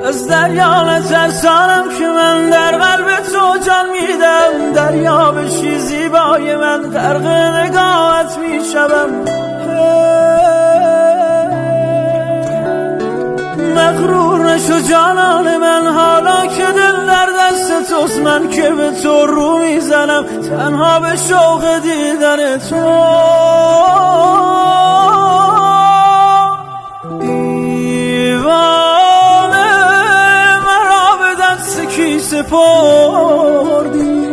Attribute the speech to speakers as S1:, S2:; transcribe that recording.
S1: از دریا نترسانم که من در قلب تو جان میدم. دریا بشی زیبای من غرق نگاهت میشوم. مغرور نشو جانان من حالا که دل در دست توست. من که به تو رو میزنم تنها به شوق دیدن تو. دیوانه مرا به دست کی سپردی؟